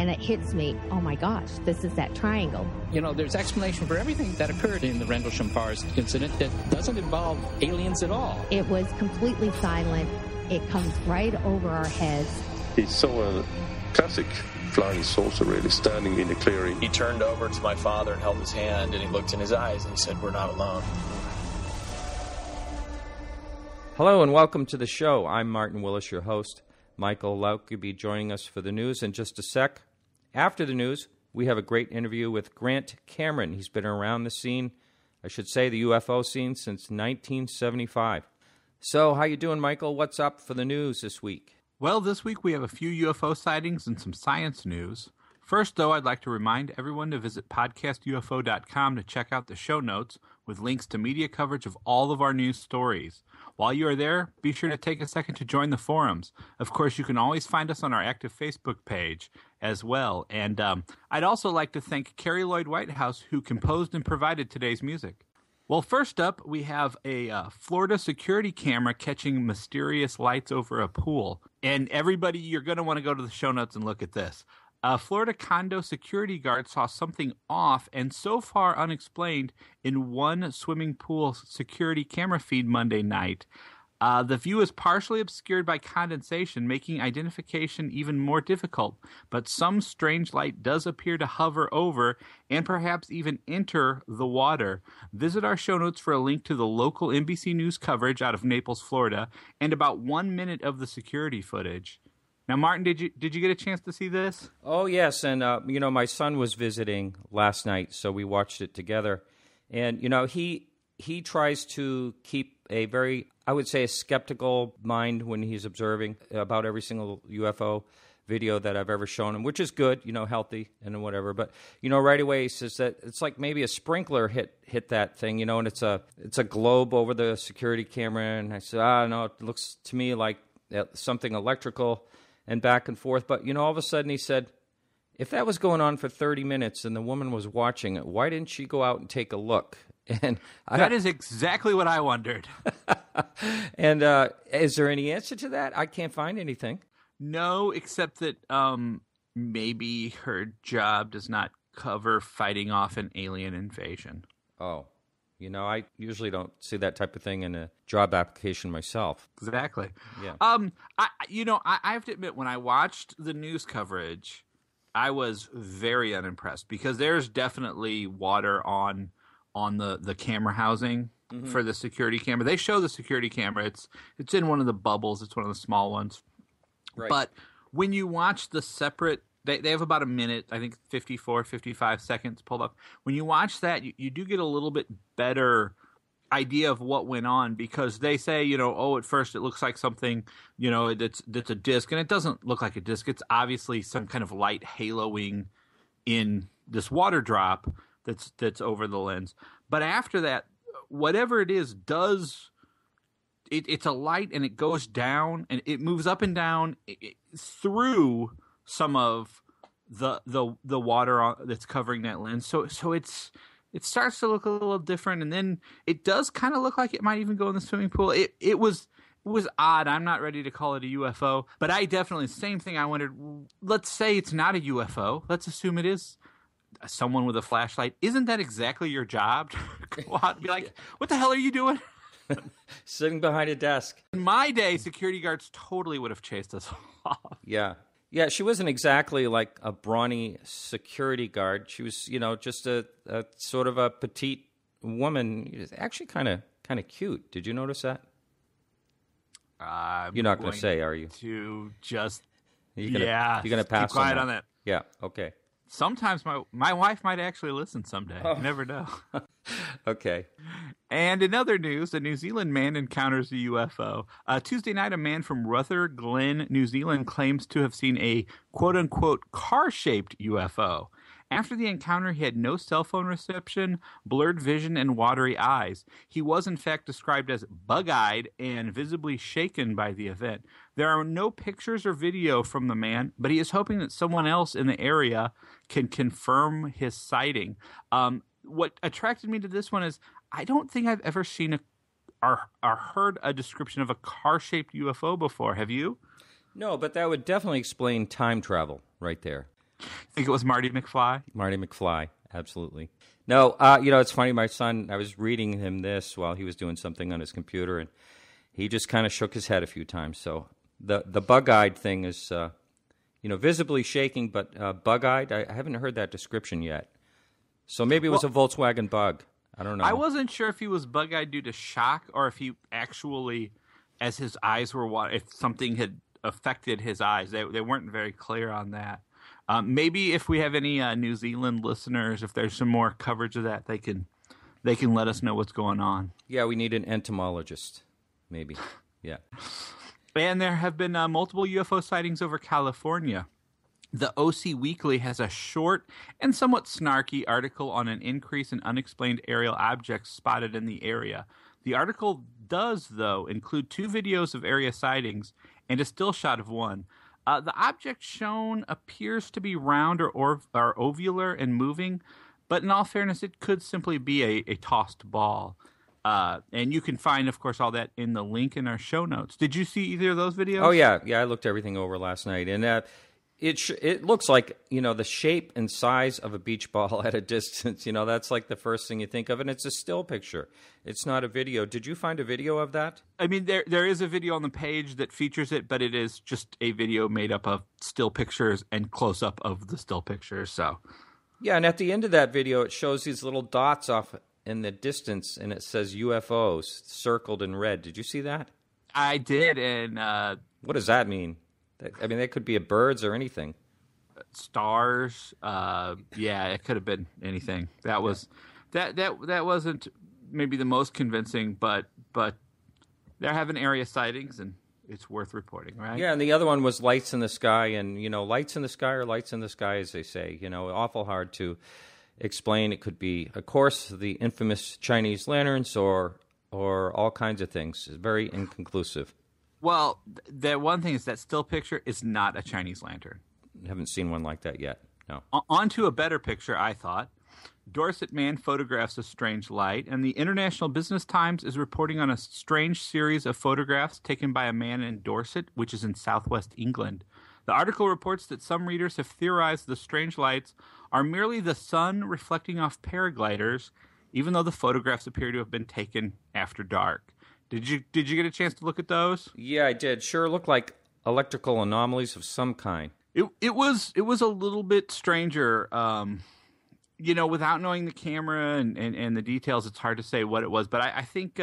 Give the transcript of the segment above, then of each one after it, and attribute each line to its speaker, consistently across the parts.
Speaker 1: and it hits me, oh my gosh, this is that triangle.
Speaker 2: You know, there's explanation for everything that occurred in the Rendlesham-Fars incident that doesn't involve aliens at all.
Speaker 1: It was completely silent. It comes right over our heads.
Speaker 3: He saw a classic flying saucer really standing in the clearing.
Speaker 4: He turned over to my father and held his hand, and he looked in his eyes and he said, "We're not alone."
Speaker 5: Hello and welcome to the show. I'm Martin Willis, your host. Michael Lauk will be joining us for the news in just a sec. After the news, we have a great interview with Grant Cameron. He's been around the scene, I should say the UFO scene, since 1975. So, how you doing, Michael? What's up for the news this week?
Speaker 6: Well, this week we have a few UFO sightings and some science news. First, though, I'd like to remind everyone to visit podcastufo.com to check out the show notes with links to media coverage of all of our news stories. While you are there, be sure to take a second to join the forums. Of course, you can always find us on our active Facebook page as well. And I'd also like to thank Carrie Lloyd Whitehouse, who composed and provided today's music. Well, first up, we have a Florida security camera catching mysterious lights over a pool. And everybody, you're going to want to go to the show notes and look at this. A Florida condo security guard saw something off and so far unexplained in one swimming pool security camera feed Monday night. The view is partially obscured by condensation, making identification even more difficult, but some strange light does appear to hover over and perhaps even enter the water. Visit our show notes for a link to the local NBC News coverage out of Naples, Florida, and about 1 minute of the security footage. Now, Martin, did you get a chance to see this?
Speaker 5: Oh, yes, and, my son was visiting last night, so we watched it together. And, he tries to keep a very, I would say, a skeptical mind when he's observing about every single UFO video that I've ever shown him, which is good, healthy and whatever. But, right away he says that it's like maybe a sprinkler hit that thing, and it's a globe over the security camera. And I said, no, it looks to me like something electrical. And back and forth. But, all of a sudden he said, if that was going on for 30 minutes and the woman was watching it, why didn't she go out and take a look? And
Speaker 6: that is exactly what I wondered.
Speaker 5: And is there any answer to that? I can't find anything.
Speaker 6: No, except that maybe her job does not cover fighting off an alien invasion.
Speaker 5: Oh. I usually don't see that type of thing in a job application myself.
Speaker 6: Exactly.
Speaker 5: Yeah.
Speaker 6: I have to admit, when I watched the news coverage, I was very unimpressed because there's definitely water on the camera housing for the security camera. They show the security camera. It's in one of the bubbles. It's one of the small ones. Right. But when you watch the separate, they have about a minute, I think 54, 55 seconds pulled up. When you watch that, you do get a little bit better idea of what went on because they say, at first it looks like something, that's a disc, and it doesn't look like a disc. It's obviously some kind of light haloing in this water drop that's over the lens. But after that, whatever it is it's a light, and it goes down, and it moves up and down through some of the water that's covering that lens. So it starts to look a little different, and then it does kind of look like it might even go in the swimming pool. It was odd. I'm not ready to call it a UFO, but I definitely, same thing. I wondered, let's say it's not a UFO. Let's assume it is someone with a flashlight. Isn't that exactly your job? To go out and be like, what the hell are you doing?
Speaker 5: Sitting behind a desk.
Speaker 6: In my day, security guards totally would have chased us off.
Speaker 5: Yeah. Yeah, she wasn't exactly like a brawny security guard. She was, just a sort of a petite woman. Actually kind of cute. Did you notice that? You're not going to say, are you?
Speaker 6: To just,
Speaker 5: you're going to pass
Speaker 6: keep quiet on that.
Speaker 5: Yeah, okay.
Speaker 6: Sometimes my wife might actually listen someday. You never know.
Speaker 5: Okay.
Speaker 6: And in other news, a New Zealand man encounters a UFO. Tuesday night, a man from Rutherglen, New Zealand, claims to have seen a quote-unquote car-shaped UFO. After the encounter, he had no cell phone reception, blurred vision, and watery eyes. He was, in fact, described as bug-eyed and visibly shaken by the event. There are no pictures or video from the man, but he is hoping that someone else in the area can confirm his sighting. What attracted me to this one is I don't think I've ever seen or heard a description of a car-shaped UFO before. Have you?
Speaker 5: No, but that would definitely explain time travel right there.
Speaker 6: think it was Marty McFly.
Speaker 5: Marty McFly, absolutely. No, it's funny. My son, I was reading him this while he was doing something on his computer, and he just kind of shook his head a few times. So the bug-eyed thing is, visibly shaking, but bug-eyed. I haven't heard that description yet. So maybe it was a Volkswagen bug. I don't know.
Speaker 6: I wasn't sure if he was bug-eyed due to shock or if he actually, as his eyes were, if something had affected his eyes. They weren't very clear on that. Maybe if we have any New Zealand listeners, if there's some more coverage of that, they can let us know what's going on.
Speaker 5: Yeah, we need an entomologist, maybe. Yeah.
Speaker 6: And there have been multiple UFO sightings over California. The OC Weekly has a short and somewhat snarky article on an increase in unexplained aerial objects spotted in the area. The article does, though, include 2 videos of area sightings and a still shot of one. The object shown appears to be round or ovular and moving, but in all fairness, it could simply be a tossed ball. And you can find, of course, all that in the link in our show notes. Did you see either of those videos?
Speaker 5: Oh, yeah. Yeah, I looked everything over last night. And it looks like, the shape and size of a beach ball at a distance. That's like the first thing you think of. And it's a still picture. It's not a video. Did you find a video of that?
Speaker 6: I mean, there is a video on the page that features it, but it is just a video made up of still pictures and close-up of the still pictures. So,
Speaker 5: yeah, and at the end of that video, it shows these little dots off in the distance, and it says UFOs circled in red. Did you see that?
Speaker 6: I did, and
Speaker 5: what does that mean? I mean, they could be birds or anything.
Speaker 6: Stars. Yeah, it could have been anything. That was that wasn't maybe the most convincing, but they're having area sightings, and it's worth reporting, right?
Speaker 5: Yeah, and the other one was lights in the sky, and lights in the sky are lights in the sky, as they say. Awful hard to explain. It could be, of course, the infamous Chinese lanterns or all kinds of things. It's very inconclusive.
Speaker 6: Well, the one thing is that still picture is not a Chinese lantern.
Speaker 5: I haven't seen one like that yet, no.
Speaker 6: On to a better picture, I thought. Dorset man photographs a strange light, and the International Business Times is reporting on a strange series of photographs taken by a man in Dorset, which is in southwest England. The article reports that some readers have theorized the strange lights are merely the sun reflecting off paragliders, even though the photographs appear to have been taken after dark. Did you get a chance to look at those?
Speaker 5: Yeah, I did. Sure looked like electrical anomalies of some kind.
Speaker 6: It was a little bit stranger. Without knowing the camera and the details, it's hard to say what it was. But I think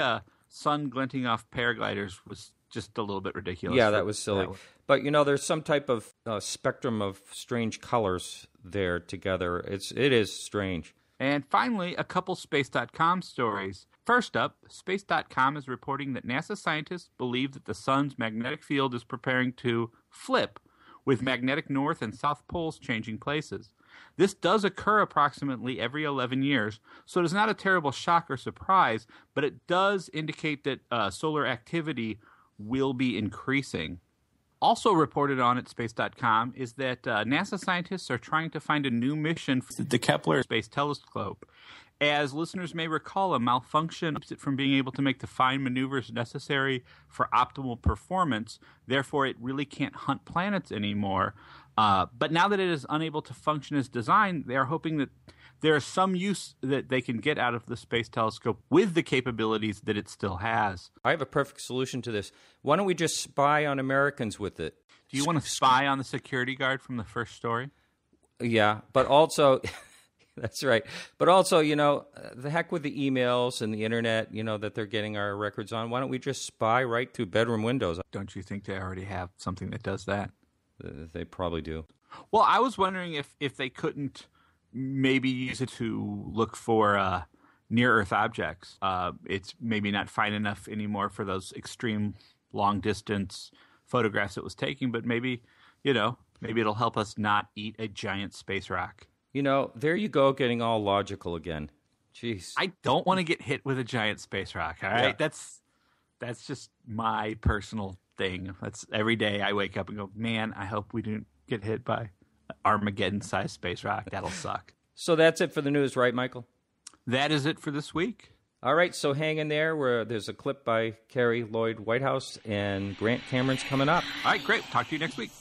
Speaker 6: sun glinting off paragliders was just a little bit ridiculous.
Speaker 5: Yeah, that was silly. But, there's some type of spectrum of strange colors there together. It is strange.
Speaker 6: And finally, a couple Space.com stories. First up, Space.com is reporting that NASA scientists believe that the sun's magnetic field is preparing to flip, with magnetic north and south poles changing places. This does occur approximately every 11 years, so it is not a terrible shock or surprise, but it does indicate that solar activity will be increasing. Also reported on at Space.com is that NASA scientists are trying to find a new mission for the Kepler Space Telescope. As listeners may recall, a malfunction keeps it from being able to make the fine maneuvers necessary for optimal performance. Therefore, it really can't hunt planets anymore. But now that it is unable to function as designed, they are hoping that there is some use that they can get out of the space telescope with the capabilities that it still has.
Speaker 5: I have a perfect solution to this. Why don't we just spy on Americans with it?
Speaker 6: Do you want to spy on the security guard from the first story?
Speaker 5: Yeah, but also... That's right. But also, the heck with the emails and the internet, that they're getting our records on. Why don't we just spy right through bedroom windows?
Speaker 6: Don't you think they already have something that does that?
Speaker 5: They probably do.
Speaker 6: Well, I was wondering if they couldn't maybe use it to look for near-Earth objects. It's maybe not fine enough anymore for those extreme long-distance photographs it was taking, but maybe it'll help us not eat a giant space rock.
Speaker 5: There you go, getting all logical again. Jeez.
Speaker 6: I don't want to get hit with a giant space rock, all right? Yeah. That's just my personal thing. That's every day I wake up and go, man, I hope we don't get hit by an Armageddon-sized space rock. That'll suck.
Speaker 5: So that's it for the news, right, Michael?
Speaker 6: That is it for this week.
Speaker 5: All right, so hang in there where there's a clip by Carrie Lloyd Whitehouse, and Grant Cameron's coming up.
Speaker 6: All right, great. Talk to you next week.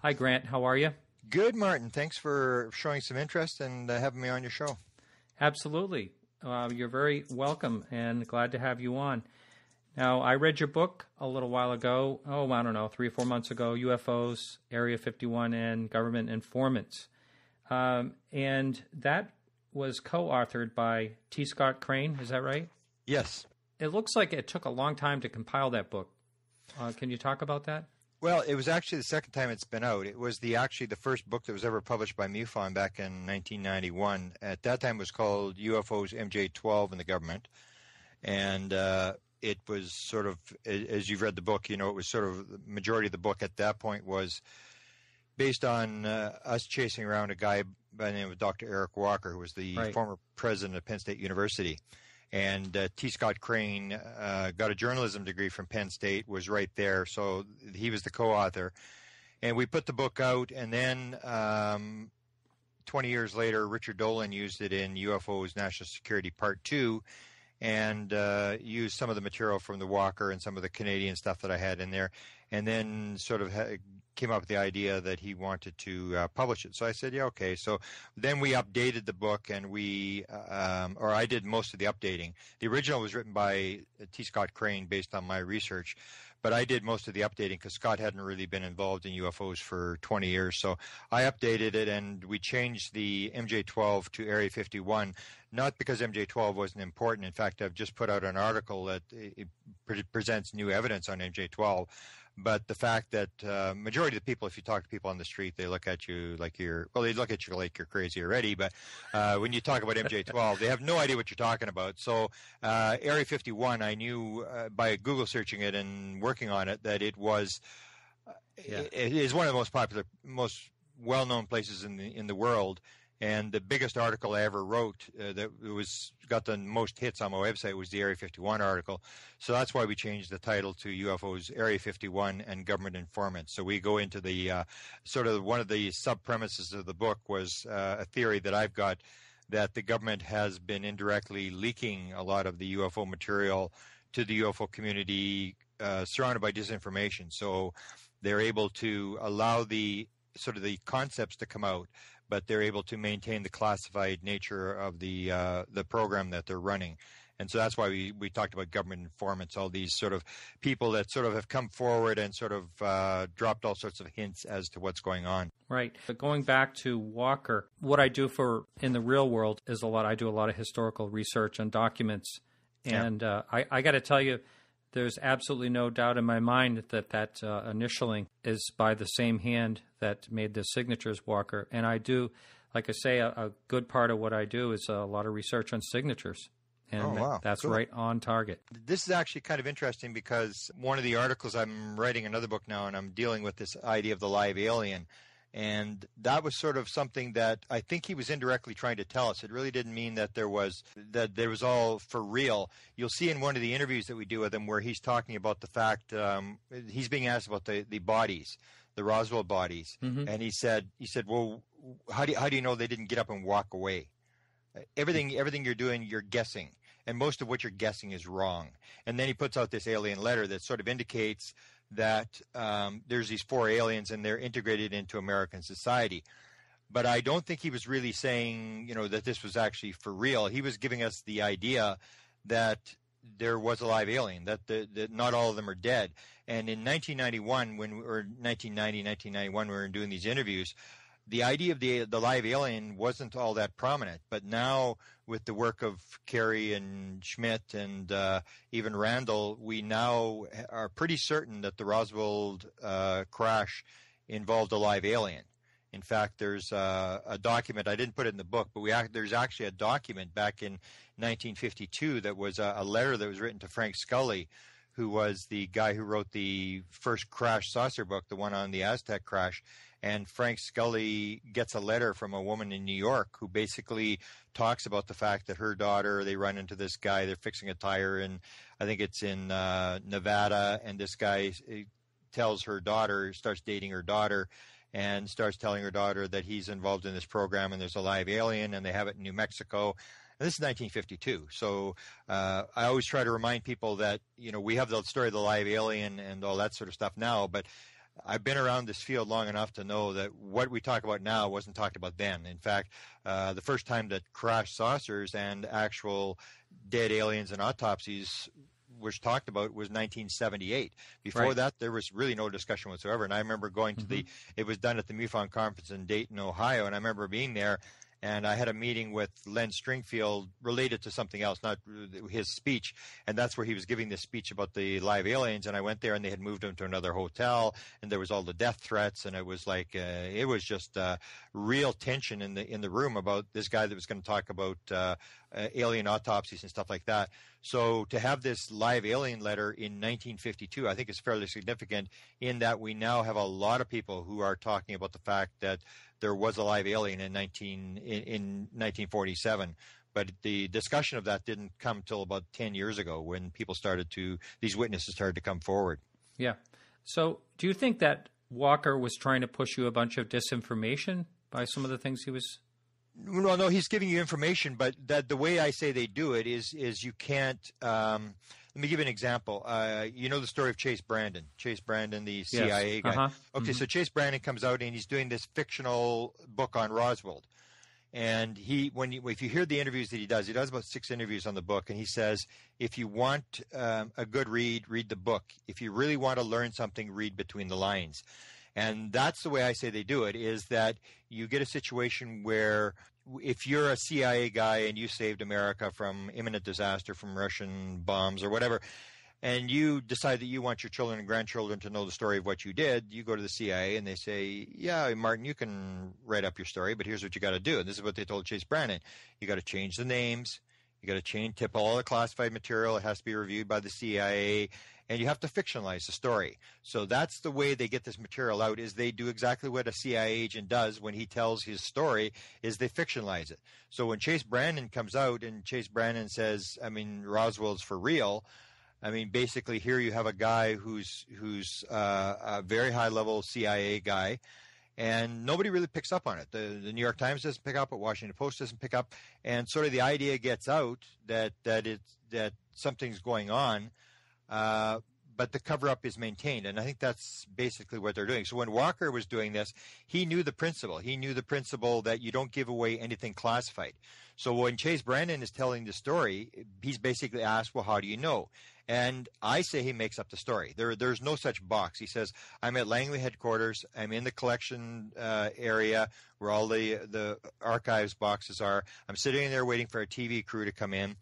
Speaker 5: Hi, Grant. How are you?
Speaker 7: Good, Martin. Thanks for showing some interest and having me on your show.
Speaker 5: Absolutely. You're very welcome and glad to have you on. Now, I read your book a little while ago, 3 or 4 months ago, UFOs, Area 51, and Government Informants. And that was co-authored by T. Scott Crane, is that right?
Speaker 7: Yes.
Speaker 5: It looks like it took a long time to compile that book. Can you talk about that?
Speaker 7: Well, it was actually the second time it's been out. It was actually the first book that was ever published by MUFON back in 1991. At that time, it was called UFOs MJ-12 and the Government. And it was sort of, as you've read the book, it was sort of the majority of the book at that point was based on us chasing around a guy by the name of Dr. Eric Walker, who was the former president of Penn State University. And T. Scott Crane got a journalism degree from Penn State, was right there. So he was the co-author. And we put the book out, and then 20 years later, Richard Dolan used it in UFOs National Security Part 2 and used some of the material from the Walker and some of the Canadian stuff that I had in there, and then sort of came up with the idea that he wanted to publish it. So I said, yeah, okay. So then we updated the book, and I did most of the updating. The original was written by T. Scott Crane based on my research, but I did most of the updating because Scott hadn't really been involved in UFOs for 20 years. So I updated it, and we changed the MJ-12 to Area 51, not because MJ-12 wasn't important. In fact, I've just put out an article that it presents new evidence on MJ-12. But the fact that majority of the people, if you talk to people on the street, they look at you like you're crazy already. But when you talk about MJ-12, they have no idea what you're talking about. So Area 51, I knew by Google searching it and working on it that it was it is one of the most popular, most well-known places in the world. And the biggest article I ever wrote that got the most hits on my website was the Area 51 article. So that's why we changed the title to UFOs Area 51 and Government Informants. So we go into the sort of one of the sub-premises of the book was a theory that I've got that the government has been indirectly leaking a lot of the UFO material to the UFO community surrounded by disinformation. So they're able to allow the sort of the concepts to come out, but they're able to maintain the classified nature of the program that they're running. And so that's why we talked about government informants, all these sort of people that sort of have come forward and sort of dropped all sorts of hints as to what's going on.
Speaker 5: Right. But going back to Walker, what I do in the real world is I do a lot of historical research on documents. And I got to tell you, there's absolutely no doubt in my mind that initialing is by the same hand that made the signatures, Walker. And I do, like I say, a good part of what I do is a lot of research on signatures. And that's cool. Right on target.
Speaker 7: This is actually kind of interesting because one of the articles, I'm writing another book now, and I'm dealing with this idea of the live alien. And that was sort of something that I think he was indirectly trying to tell us. It really didn't mean that there was all for real. You'll see in one of the interviews that we do with him where he's talking about the fact he's being asked about the bodies, the Roswell bodies, and he said, well, how do you know they didn't get up and walk away? Everything you're doing, you're guessing, and most of what you're guessing is wrong. And then he puts out this alien letter that sort of indicates that there's these 4 aliens and they're integrated into American society. But I don't think he was really saying, that this was actually for real. He was giving us the idea that there was a live alien, that not all of them are dead. And in 1991, 1991, when we were doing these interviews, the idea of the live alien wasn't all that prominent. But now, with the work of Kerry and Schmidt and even Randall, we now are pretty certain that the Roswell crash involved a live alien. In fact, there's a document, I didn't put it in the book, but there's actually a document back in 1952 that was a letter that was written to Frank Scully, who was the guy who wrote the first crash saucer book, the one on the Aztec crash. And Frank Scully gets a letter from a woman in New York who basically talks about the fact that her daughter, they run into this guy, they're fixing a tire, and I think it's in Nevada, and this guy tells her daughter, starts dating her daughter, and starts telling her daughter that he's involved in this program and there's a live alien, and they have it in New Mexico. And this is 1952. So I always try to remind people that, we have the story of the live alien and all that sort of stuff now, but I've been around this field long enough to know that what we talk about now wasn't talked about then. In fact, the first time that crashed saucers and actual dead aliens and autopsies was talked about was 1978. Before that, there was really no discussion whatsoever. And I remember going to it was done at the MUFON conference in Dayton, Ohio, and I remember being there. And I had a meeting with Len Stringfield related to something else, not his speech. And that's where he was giving this speech about the live aliens. And I went there, and they had moved him to another hotel, and there was all the death threats. And it was like it was just real tension in the room about this guy that was going to talk about alien autopsies and stuff like that. So to have this live alien letter in 1952, I think is fairly significant in that we now have a lot of people who are talking about the fact that there was a live alien in 1947. But the discussion of that didn't come till about 10 years ago when these witnesses started to come forward.
Speaker 5: Yeah. So do you think that Walker was trying to push you a bunch of disinformation by some of the things he was?
Speaker 7: Well, no, he's giving you information, but the way I say they do it is you can't. Let me give you an example. You know the story of Chase Brandon, the CIA guy. Okay, so Chase Brandon comes out and he's doing this fictional book on Roswell. And if you hear the interviews that he does about 6 interviews on the book, and he says, if you want a good read the book. If you really want to learn something, read between the lines. And that's the way I say they do it, is that you get a situation where if you're a CIA guy and you saved America from imminent disaster, from Russian bombs or whatever, and you decide that you want your children and grandchildren to know the story of what you did, you go to the CIA and they say, yeah, Martin, you can write up your story, but here's what you got to do. And this is what they told Chase Brandon. You got to change the names. You got to tip all the classified material. It has to be reviewed by the CIA, and you have to fictionalize the story. So that's the way they get this material out, is they do exactly what a CIA agent does when he tells his story, is they fictionalize it. So when Chase Brandon comes out and Chase Brandon says, Roswell's for real, basically here you have a guy who's a very high-level CIA guy, and nobody really picks up on it. The New York Times doesn't pick up it. Washington Post doesn't pick up. And sort of the idea gets out that something's going on, but the cover-up is maintained. And I think that's basically what they're doing. So when Walker was doing this, he knew the principle. He knew the principle that you don't give away anything classified. So when Chase Brandon is telling the story, he's basically asked, well, how do you know? And I say he makes up the story. There's no such box. He says, I'm at Langley headquarters. I'm in the collection area where all the archives boxes are. I'm sitting there waiting for a TV crew to come in.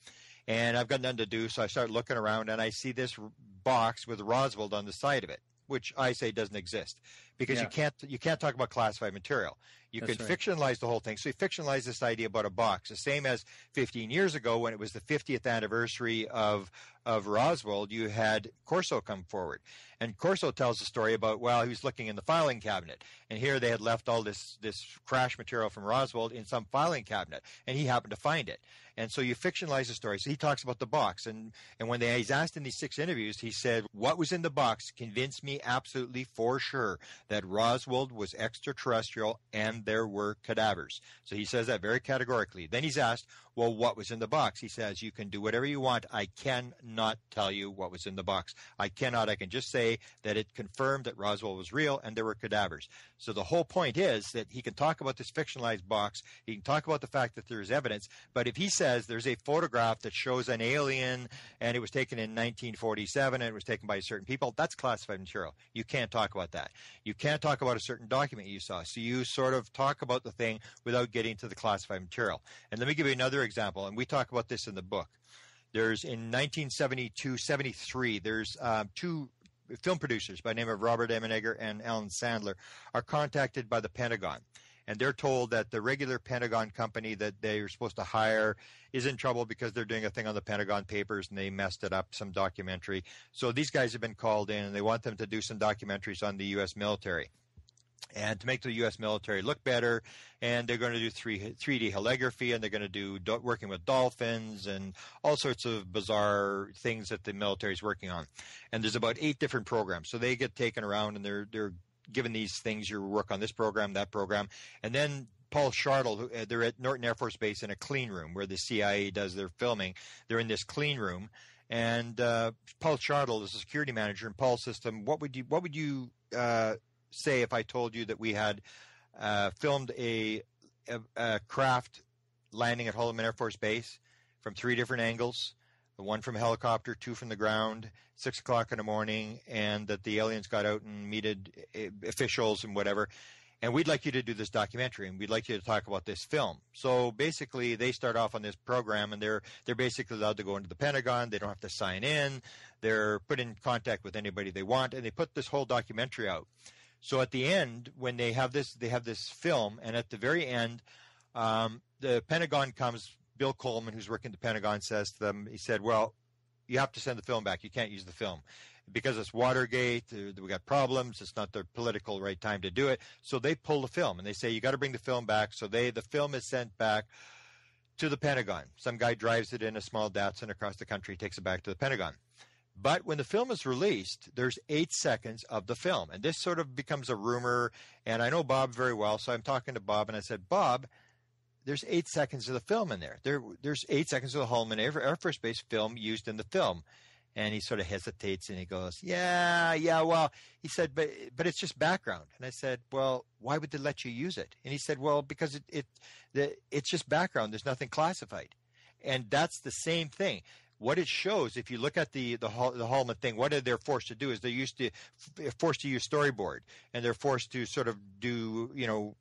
Speaker 7: And I've got nothing to do, so I start looking around, and I see this box with Roswell on the side of it, which I say doesn't exist, because you can't talk about classified material. You can fictionalize the whole thing. So you fictionalize this idea about a box, the same as 15 years ago when it was the 50th anniversary of Roswell, you had Corso come forward. And Corso tells the story about, he was looking in the filing cabinet, and here they had left all this crash material from Roswell in some filing cabinet, and he happened to find it. And so you fictionalize the story. So he talks about the box, and when he's asked in these 6 interviews, he said, what was in the box convinced me absolutely for sure that Roswell was extraterrestrial and there were cadavers. So he says that very categorically. Then he's asked, well, what was in the box? He says, you can do whatever you want. I cannot tell you what was in the box. I cannot. I can just say that it confirmed that Roswell was real and there were cadavers. So the whole point is that he can talk about this fictionalized box. He can talk about the fact that there is evidence. But if he says there's a photograph that shows an alien and it was taken in 1947 and it was taken by certain people, that's classified material. You can't talk about that. You can't talk about a certain document you saw. So you sort of talk about the thing without getting to the classified material. And let me give you another example, and we talk about this in the book. There's in 1972-73, there's 2 film producers by the name of Robert Emenegger and Alan Sandler are contacted by the Pentagon. And they're told that the regular Pentagon company that they were supposed to hire is in trouble because they're doing a thing on the Pentagon Papers and they messed it up, some documentary. So these guys have been called in and they want them to do some documentaries on the U.S. military. And to make the U.S. military look better, and they're going to do 3D holography, and they're going to do working with dolphins and all sorts of bizarre things that the military is working on. And there's about 8 different programs. So they get taken around, and they're given these things. You work on this program, that program. And then Paul Shartle, they're at Norton Air Force Base in a clean room where the CIA does their filming. They're in this clean room. And Paul Chartle is a security manager in Paul's system. What would you say if I told you that we had filmed a craft landing at Holloman Air Force Base from 3 different angles, one from a helicopter, 2 from the ground, 6 o'clock in the morning, and that the aliens got out and meted officials and whatever. And we'd like you to do this documentary, and we'd like you to talk about this film. So basically, they start off on this program, and they're basically allowed to go into the Pentagon. They don't have to sign in. They're put in contact with anybody they want, and they put this whole documentary out. So at the end, when they have this film, and at the very end, the Pentagon comes. Bill Coleman, who's working at the Pentagon, says to them, he said, well, you have to send the film back. You can't use the film. Because it's Watergate, we got problems. It's not the political right time to do it. So they pull the film, and they say, you got to bring the film back. So the film is sent back to the Pentagon. Some guy drives it in a small Datsun across the country, takes it back to the Pentagon. But when the film is released, there's 8 seconds of the film. And this sort of becomes a rumor. And I know Bob very well, so I'm talking to Bob, and I said, Bob, there's 8 seconds of the film in there. There's 8 seconds of the Holloman Air Force Base film used in the film. And he sort of hesitates, and he goes, yeah, well, he said, but it's just background. And I said, well, why would they let you use it? And he said, well, because it's just background. There's nothing classified. And that's the same thing. What it shows, if you look at the Holloman thing, what they're forced to do is they're forced to use storyboard, and they're forced to sort of do,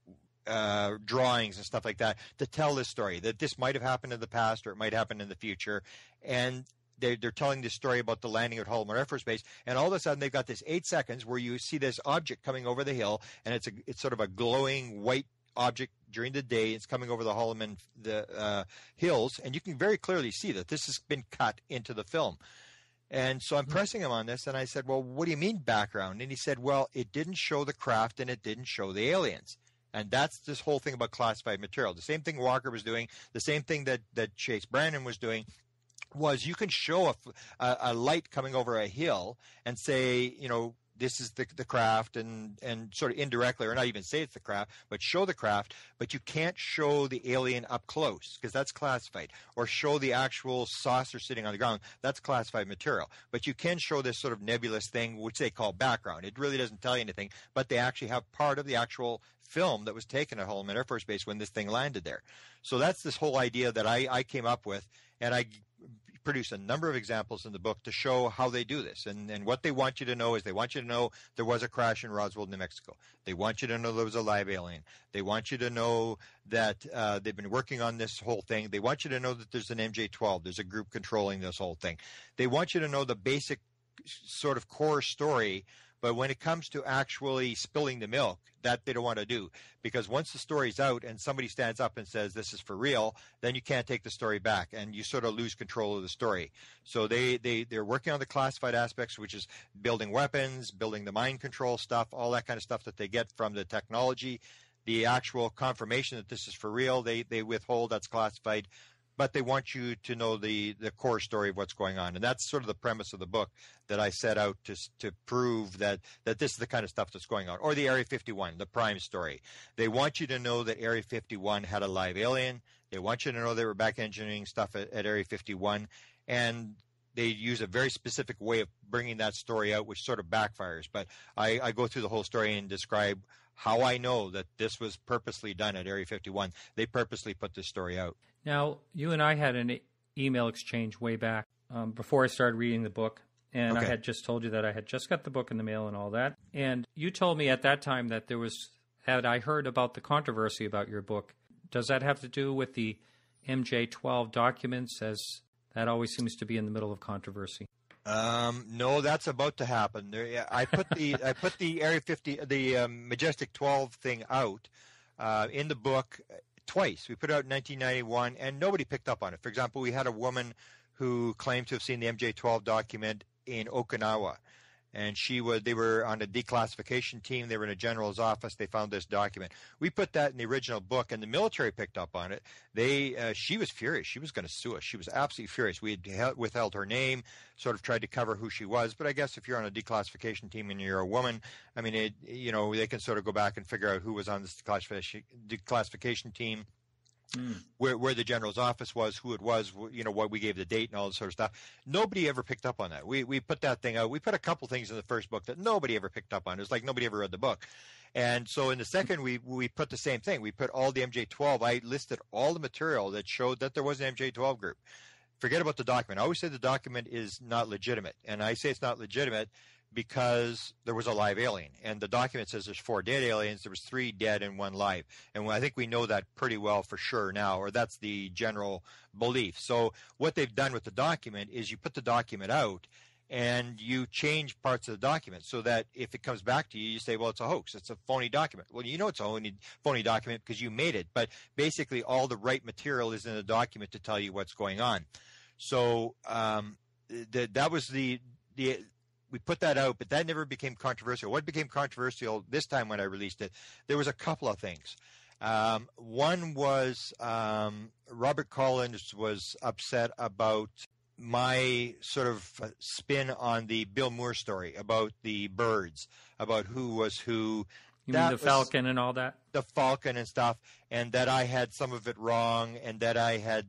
Speaker 7: drawings and stuff like that to tell this story, that this might have happened in the past or it might happen in the future. And they're telling this story about the landing at Holloman Air Force Base, and all of a sudden they've got this 8 seconds where you see this object coming over the hill, and it's sort of a glowing white object during the day. It's coming over the Holloman hills, and you can very clearly see that this has been cut into the film. And so I'm pressing him on this, and I said, well, what do you mean background? And he said, well, it didn't show the craft and it didn't show the aliens. And that's this whole thing about classified material. The same thing Walker was doing, the same thing that Chase Brandon was doing, was you can show a light coming over a hill and say, this is the craft, and sort of indirectly, or not even say it's the craft, but show the craft, but you can't show the alien up close because that's classified, or show the actual saucer sitting on the ground. That's classified material. But you can show this sort of nebulous thing, which they call background. It really doesn't tell you anything, but they actually have part of the actual film that was taken at Holloman Air Force Base when this thing landed there. So that's this whole idea that I came up with, and I produce a number of examples in the book to show how they do this. And what they want you to know is they want you to know there was a crash in Roswell, New Mexico. They want you to know there was a live alien. They want you to know that they've been working on this whole thing. They want you to know that there's an MJ-12. There's a group controlling this whole thing. They want you to know the basic sort of core story. But when it comes to actually spilling the milk, that they don't want to do. Because once the story's out and somebody stands up and says this is for real, then you can't take the story back, and you sort of lose control of the story. So they're working on the classified aspects, which is building weapons, building the mind control stuff, all that kind of stuff that they get from the technology. The actual confirmation that this is for real, they withhold, that's classified. But they want you to know the core story of what's going on. And that's sort of the premise of the book, that I set out to prove that this is the kind of stuff that's going on. Or the Area 51, the Prime story. They want you to know that Area 51 had a live alien. They want you to know they were back engineering stuff at Area 51. And they use a very specific way of bringing that story out, which sort of backfires. But I go through the whole story and describe how I know that this was purposely done at Area 51. They purposely put this story out.
Speaker 5: Now, you and I had an email exchange way back before I started reading the book, and okay. I had just told you that I had just got the book in the mail and all that. And you told me at that time that had I heard about the controversy about your book. Does that have to do with the MJ-12 documents, as that always seems to be in the middle of controversy?
Speaker 7: No, that's about to happen. I put the Area 50, the Majestic 12 thing out in the book twice. We put it out in 1991, and nobody picked up on it. For example, we had a woman who claimed to have seen the MJ-12 document in Okinawa, and they were on a declassification team. They were in a general's office. They found this document. We put that in the original book, and the military picked up on it. She was furious. She was going to sue us. She was absolutely furious. We had withheld her name, sort of tried to cover who she was. But I guess if you're on a declassification team and you're a woman, I mean, they can sort of go back and figure out who was on this declassification team. where the general's office was, who it was, what we gave the date and all this sort of stuff. Nobody ever picked up on that. We put that thing out. We put a couple things in the first book that nobody ever picked up on. It was like nobody ever read the book. And so in the second, we put the same thing. We put all the MJ-12. I listed all the material that showed that there was an MJ-12 group. Forget about the document. I always say the document is not legitimate. And I say it's not legitimate because there was a live alien. And the document says there's 4 dead aliens. There was 3 dead and 1 live. And I think we know that pretty well for sure now, or that's the general belief. So what they've done with the document is you put the document out and you change parts of the document so that if it comes back to you, you say, well, it's a hoax. It's a phony document. Well, you know it's a phony document because you made it. But basically all the right material is in the document to tell you what's going on. So that was we put that out, but that never became controversial. What became controversial this time when I released it, there was a couple of things. One was Robert Collins was upset about my sort of spin on the Bill Moore story about the birds, about who was who.
Speaker 8: You mean the Falcon and all that?
Speaker 7: The Falcon and stuff, and that I had some of it wrong, and that I had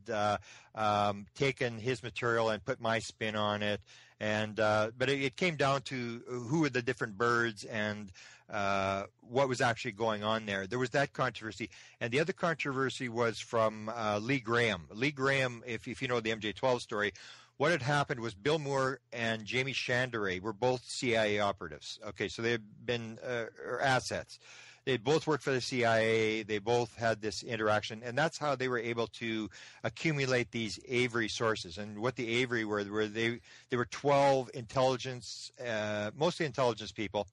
Speaker 7: taken his material and put my spin on it. And but it came down to who were the different birds and what was actually going on there. There was that controversy, and the other controversy was from Lee Graham. Lee Graham, if you know the MJ-12 story. What had happened was Bill Moore and Jamie Chandray were both CIA operatives. Okay, so they had been assets. They both worked for the CIA. They both had this interaction, and that's how they were able to accumulate these Avery sources. And what the Avery were they were 12 intelligence, mostly intelligence people,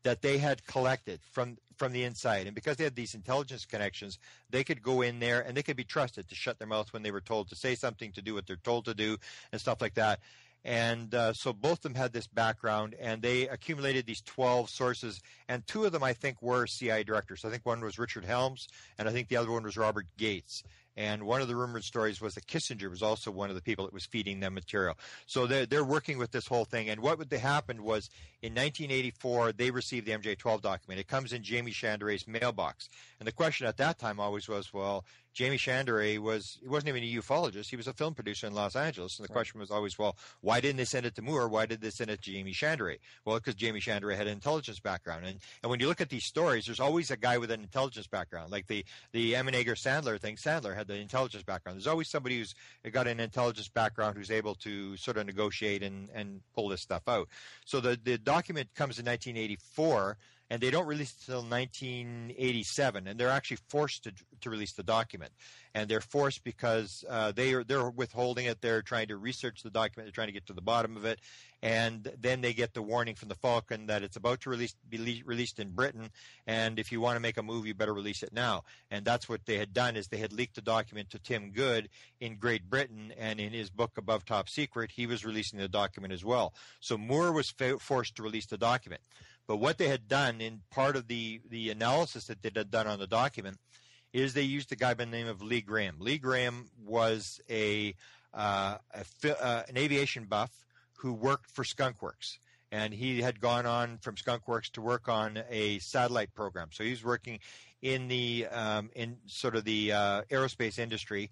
Speaker 7: that they had collected from the inside. And because they had these intelligence connections, they could go in there and they could be trusted to shut their mouth when they were told to say something, to do what they're told to do, and stuff like that. And so both of them had this background, and they accumulated these 12 sources, and 2 of them, I think, were CIA directors. I think one was Richard Helms, and I think the other one was Robert Gates. And one of the rumored stories was that Kissinger was also one of the people that was feeding them material. So they're working with this whole thing. And what happened was in 1984, they received the MJ-12 document. It comes in Jamie Chandray's mailbox. And the question at that time always was, well, Jamie Chandray wasn't even a ufologist. He was a film producer in Los Angeles. And the question was always, well, why didn't they send it to Moore? Why did they send it to Jamie Chandray? Well, because Jamie Chandray had an intelligence background. And when you look at these stories, there's always a guy with an intelligence background. Like the Emenager Sandler thing, Sandler had the intelligence background. There's always somebody who's got an intelligence background who's able to sort of negotiate and pull this stuff out. So the document comes in 1984, and they don't release it until 1987, and they're actually forced to release the document. And they're forced because they're withholding it. They're trying to research the document. They're trying to get to the bottom of it. And then they get the warning from the Falcon that it's about to be released in Britain, and if you want to make a move, you better release it now. And that's what they had done, is they had leaked the document to Tim Good in Great Britain, and in his book Above Top Secret, he was releasing the document as well. So Moore was forced to release the document. But what they had done in part of the analysis that they had done on the document is they used a guy by the name of Lee Graham. Lee Graham was an aviation buff who worked for Skunk Works. And he had gone on from Skunk Works to work on a satellite program. So he was working in the aerospace industry.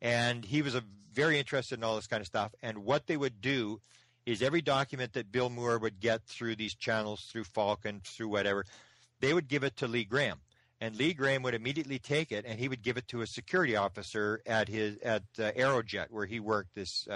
Speaker 7: And he was very interested in all this kind of stuff. And what they would do is every document that Bill Moore would get through these channels, through Falcon, through whatever, they would give it to Lee Graham. And Lee Graham would immediately take it, and he would give it to a security officer at Aerojet, where he worked, this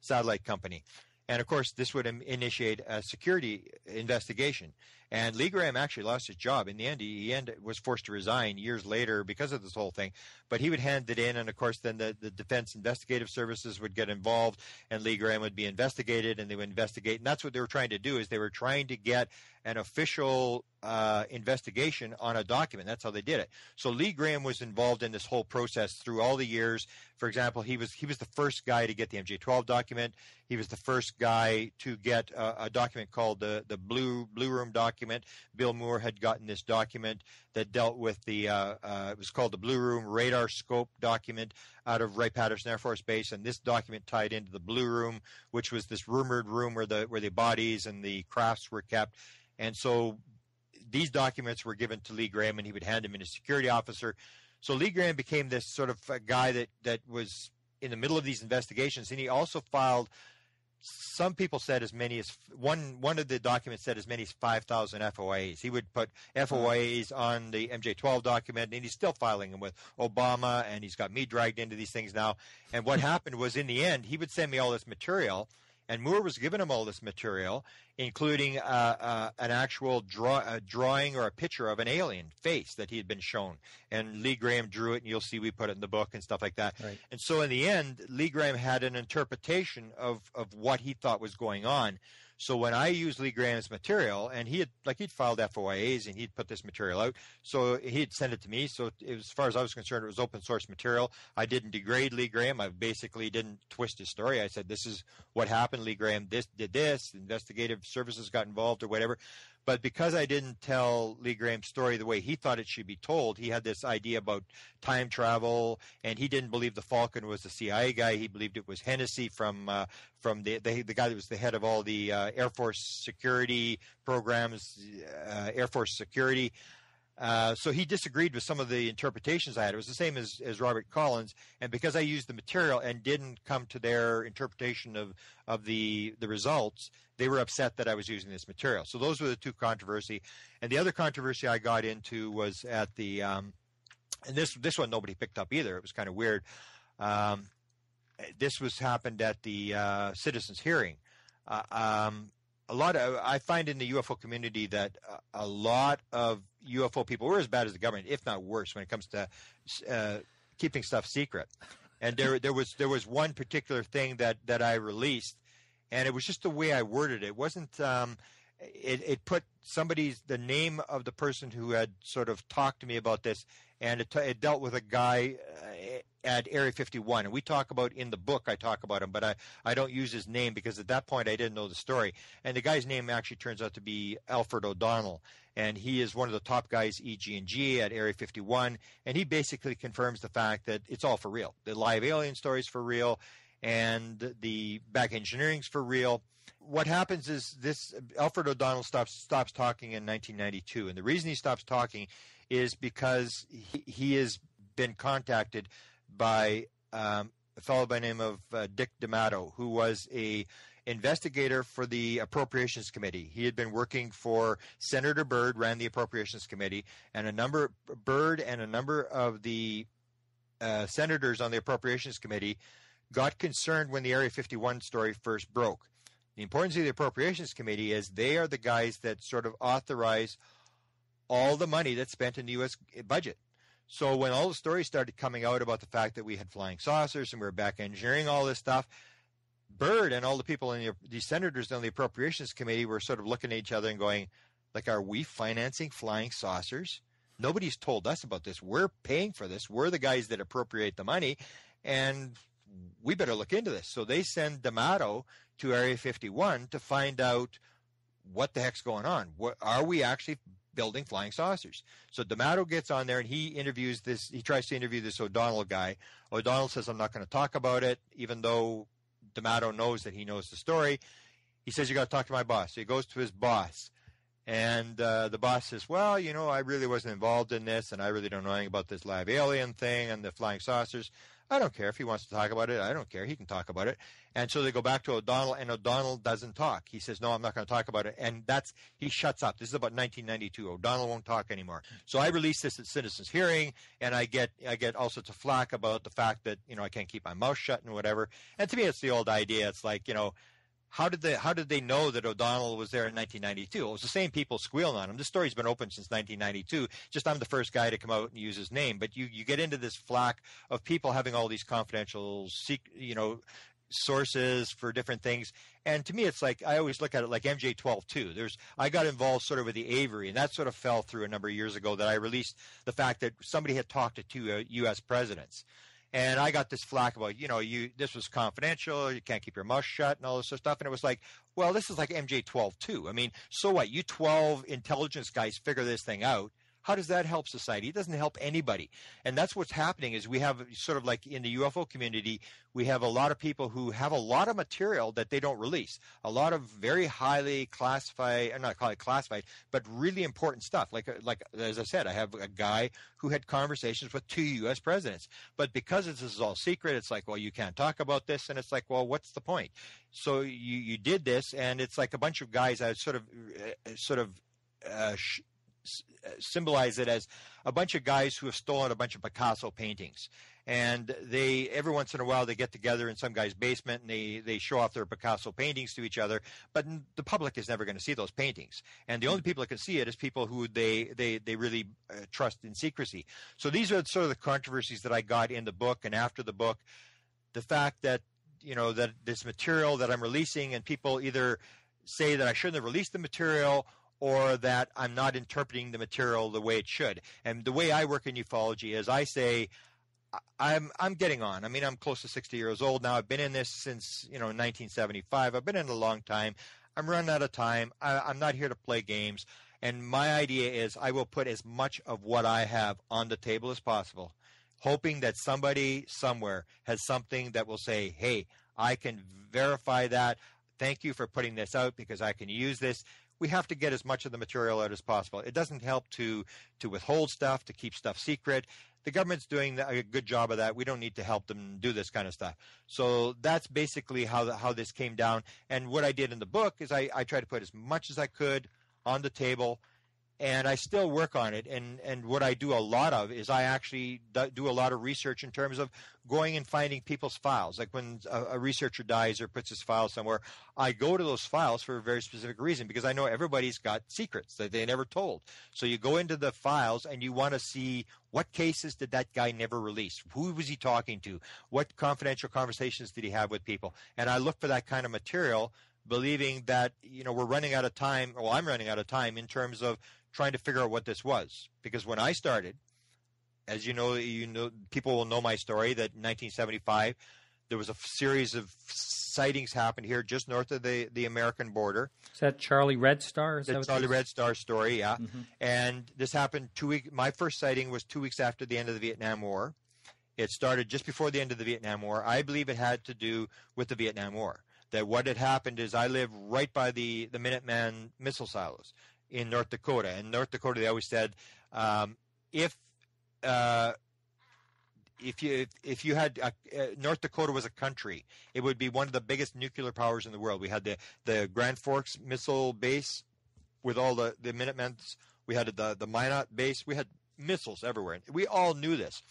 Speaker 7: satellite company. And, of course, this would initiate a security investigation. And Lee Graham actually lost his job. In the end, he was forced to resign years later because of this whole thing. But he would hand it in, and, of course, then the Defense Investigative Services would get involved, and Lee Graham would be investigated, and they would investigate. And that's what they were trying to do, is they were trying to get an official investigation on a document. That's how they did it. So Lee Graham was involved in this whole process through all the years. For example, he was the first guy to get the MJ-12 document. He was the first guy to get a document called the Blue Room document. Bill Moore had gotten this document that dealt with it was called the Blue Room Radar Scope document out of Wright-Patterson Air Force Base, and this document tied into the Blue Room, which was this rumored room where the bodies and the crafts were kept. And so these documents were given to Lee Graham, and he would hand them in to a security officer. So Lee Graham became this sort of guy that was in the middle of these investigations, and he also filed. Some people said as many as one of the documents said as many as 5,000 FOIAs. He would put FOIAs on the MJ-12 document, and he's still filing them with Obama, and he's got me dragged into these things now. And what happened was, in the end, he would send me all this material, and Moore was giving him all this material, including an actual drawing or a picture of an alien face that he had been shown. And Lee Graham drew it, and you'll see we put it in the book and stuff like that.
Speaker 5: Right.
Speaker 7: And so in the end, Lee Graham had an interpretation of what he thought was going on. So when I used Lee Graham's material, and he'd filed FOIAs and he'd put this material out, so he'd send it to me. So as far as I was concerned, it was open source material. I didn't degrade Lee Graham. I basically didn't twist his story. I said, this is what happened. Lee Graham did this. Investigative services got involved or whatever. But because I didn't tell Lee Graham's story the way he thought it should be told, he had this idea about time travel, and he didn't believe the Falcon was the CIA guy. He believed it was Hennessy from the guy that was the head of all the Air Force security programs, Air Force security. So he disagreed with some of the interpretations I had. It was the same as Robert Collins, and because I used the material and didn't come to their interpretation of the results, they were upset that I was using this material. So those were the two controversy. And the other controversy I got into was at the and this one nobody picked up either. It was kind of weird. This happened at the citizens hearing. I find in the UFO community that a lot of UFO people were as bad as the government, if not worse, when it comes to keeping stuff secret. And there was one particular thing that I released, and it was just the way I worded it. It wasn't. It put the name of the person who had sort of talked to me about this, and it dealt with a guy at Area 51. And we talk about, in the book, I talk about him, but I don't use his name because at that point I didn't know the story. And the guy's name actually turns out to be Alfred O'Donnell. And he is one of the top guys, EG&G, at Area 51. And he basically confirms the fact that it's all for real. The live alien story's for real, and the back engineering's for real. What happens is this: Alfred O'Donnell stops talking in 1992, and the reason he stops talking is because he has been contacted by a fellow by the name of Dick D'Amato, who was a investigator for the Appropriations Committee. He had been working for Senator Byrd, ran the Appropriations Committee, and a number of the senators on the Appropriations Committee got concerned when the Area 51 story first broke. The importance of the Appropriations Committee is they are the guys that sort of authorize all the money that's spent in the U.S. budget. So when all the stories started coming out about the fact that we had flying saucers and we were back engineering all this stuff, Byrd and all the people in the senators on the Appropriations Committee were sort of looking at each other and going, like, are we financing flying saucers? Nobody's told us about this. We're paying for this. We're the guys that appropriate the money, and we better look into this. So they send D'Amato to Area 51 to find out what the heck's going on. Are we actually building flying saucers? So D'Amato gets on there and he tries to interview this O'Donnell guy. O'Donnell says, I'm not going to talk about it, even though D'Amato knows that he knows the story. He says, you got to talk to my boss. So he goes to his boss, and the boss says, well, I really wasn't involved in this, and I really don't know anything about this live alien thing and the flying saucers. I don't care if he wants to talk about it. I don't care. He can talk about it. And so they go back to O'Donnell, and O'Donnell doesn't talk. He says, no, I'm not going to talk about it. And he shuts up. This is about 1992. O'Donnell won't talk anymore. So I release this at Citizens Hearing, and I get all sorts of flack about the fact that, I can't keep my mouth shut and whatever. And to me, it's the old idea. It's like, how did they know that O'Donnell was there in 1992? It was the same people squealing on him. This story's been open since 1992. Just I'm the first guy to come out and use his name. But you get into this flack of people having all these confidential, sources for different things. And to me, it's like, I always look at it like MJ-12 too. I got involved sort of with the Avery, and that sort of fell through a number of years ago, that I released the fact that somebody had talked to two U.S. presidents. And I got this flack about, this was confidential, you can't keep your mouth shut and all this sort of stuff. And it was like, well, this is like MJ-12 too. I mean, so what? You 12 intelligence guys figure this thing out. How does that help society? It doesn't help anybody. And that's what's happening is we have sort of like in the UFO community, we have a lot of people who have a lot of material that they don't release, a lot of very highly classified, not call it classified, but really important stuff. Like as I said, I have a guy who had conversations with 2 U.S. presidents. But because this is all secret, it's like, well, you can't talk about this. And it's like, well, what's the point? So you did this, and it's like a bunch of guys. I sort of symbolize it as a bunch of guys who have stolen a bunch of Picasso paintings. And they, every once in a while, they get together in some guy's basement and they show off their Picasso paintings to each other. But the public is never going to see those paintings. And the only people that can see it is people who they really trust in secrecy. So these are sort of the controversies that I got in the book and after the book. The fact that, that this material that I'm releasing, and people either say that I shouldn't have released the material or that I'm not interpreting the material the way it should. And the way I work in ufology is I say, I'm getting on. I mean, I'm close to 60 years old now. I've been in this since, 1975. I've been in a long time. I'm running out of time. I'm not here to play games. And my idea is I will put as much of what I have on the table as possible, hoping that somebody somewhere has something that will say, hey, I can verify that. Thank you for putting this out because I can use this. We have to get as much of the material out as possible. It doesn't help to withhold stuff, to keep stuff secret. The government's doing a good job of that. We don't need to help them do this kind of stuff. So that's basically how this came down. And what I did in the book is I tried to put as much as I could on the table, and I still work on it. And what I do a lot of is I actually do a lot of research in terms of going and finding people's files. Like when a researcher dies or puts his file somewhere, I go to those files for a very specific reason because I know everybody's got secrets that they never told. So you go into the files and you want to see what cases did that guy never release? Who was he talking to? What confidential conversations did he have with people? And I look for that kind of material, believing that, we're running out of time. Well, I'm running out of time in terms of trying to figure out what this was. Because when I started, as you know, people will know my story that in 1975, there was a series of sightings happened here just north of the American border.
Speaker 8: Is that Charlie Red Star?
Speaker 7: The Charlie Red Star story, yeah. Mm-hmm. And this happened 2 weeks. My first sighting was 2 weeks after the end of the Vietnam War. It started just before the end of the Vietnam War. I believe it had to do with the Vietnam War. That what had happened is I live right by the Minuteman missile silos in North Dakota. In North Dakota, they always said, if you had North Dakota was a country, it would be one of the biggest nuclear powers in the world. We had the Grand Forks missile base with all the Minutemen. We had the Minot base. We had missiles everywhere. We all knew this.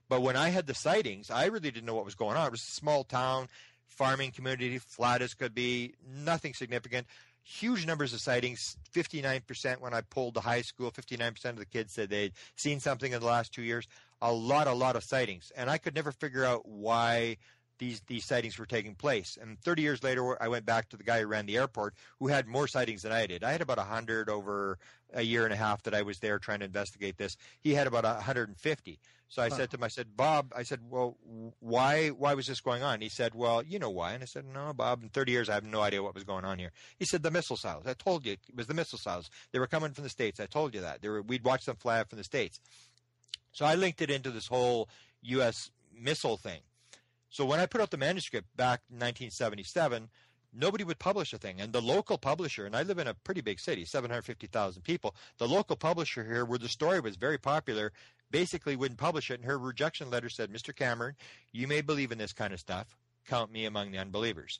Speaker 7: But when I had the sightings, I really didn't know what was going on. It was a small town, farming community, flat as could be, nothing significant. Huge numbers of sightings, 59% when I polled the high school, 59% of the kids said they'd seen something in the last 2 years. A lot of sightings. And I could never figure out why these sightings were taking place. And 30 years later, I went back to the guy who ran the airport who had more sightings than I did. I had about 100 over a year and a half that I was there trying to investigate this. He had about 150. So I said to him, Bob, well, why was this going on? He said, well, you know why. And I said, no, Bob, in 30 years, I have no idea what was going on here. He said, the missile silos. I told you it was the missile silos. They were coming from the States. I told you that. We'd watched them fly out from the States. So I linked it into this whole U.S. missile thing. So when I put out the manuscript back in 1977, nobody would publish a thing. And the local publisher, and I live in a pretty big city, 750,000 people, the local publisher here, where the story was very popular, basically wouldn't publish it. And her rejection letter said, Mr. Cameron, you may believe in this kind of stuff. Count me among the unbelievers.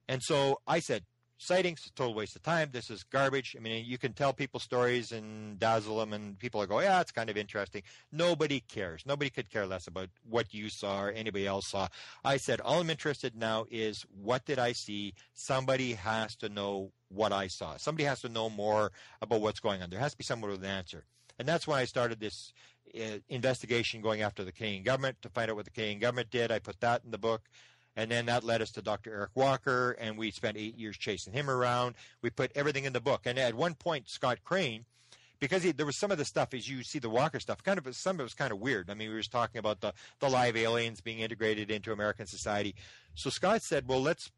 Speaker 7: And so I said, sightings, a total waste of time. This is garbage. I mean, you can tell people stories and dazzle them, and people will go, yeah, it's kind of interesting. Nobody cares. Nobody could care less about what you saw or anybody else saw. I said, all I'm interested in now is what did I see? Somebody has to know what I saw. Somebody has to know more about what's going on. There has to be someone with an answer. And that's when I started this investigation going after the Canadian government to find out what the Canadian government did. I put that in the book. And then that led us to Dr. Eric Walker, and we spent 8 years chasing him around. We put everything in the book. And at one point, Scott Crane, because there was some of the stuff, as you see the Walker stuff, some of it was kind of weird. I mean, we were talking about the live aliens being integrated into American society. So Scott said, well, let's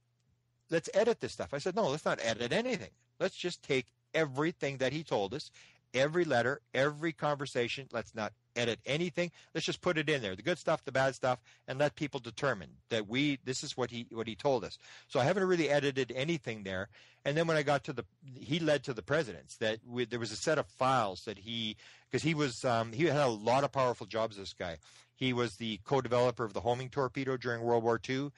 Speaker 7: edit this stuff. I said, no, let's not edit anything. Let's just take everything that he told us every letter, every conversation. Let's not edit anything. Let's just put it in there, the good stuff, the bad stuff, and let people determine that this is what he told us. So I haven't really edited anything there. And then when I got to he led to the presidents that there was a set of files that because he had a lot of powerful jobs, this guy. He was the co-developer of the homing torpedo during World War II.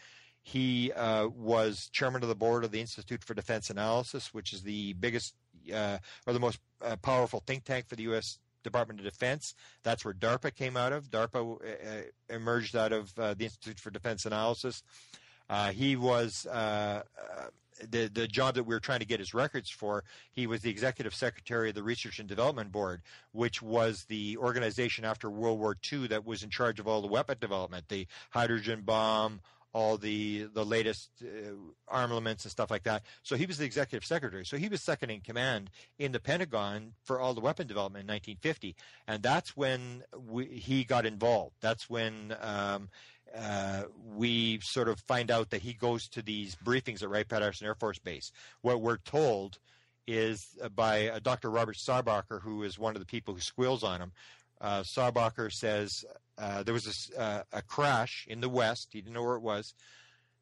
Speaker 7: He was chairman of the board of the Institute for Defense Analysis, which is the biggest or the most powerful think tank for the U.S. Department of Defense. That's where DARPA came out of. DARPA emerged out of the Institute for Defense Analysis. He was the job that we were trying to get his records for. He was the executive secretary of the Research and Development Board, which was the organization after World War II that was in charge of all the weapon development, the hydrogen bomb, all the latest armaments and stuff like that. So he was the executive secretary. So he was second in command in the Pentagon for all the weapon development in 1950. And that's when he got involved. That's when we sort of find out that he goes to these briefings at Wright-Patterson Air Force Base. What we're told is by Dr. Robert Sarbacher, who is one of the people who squeals on him. Sarbacher says there was a crash in the West. He didn't know where it was,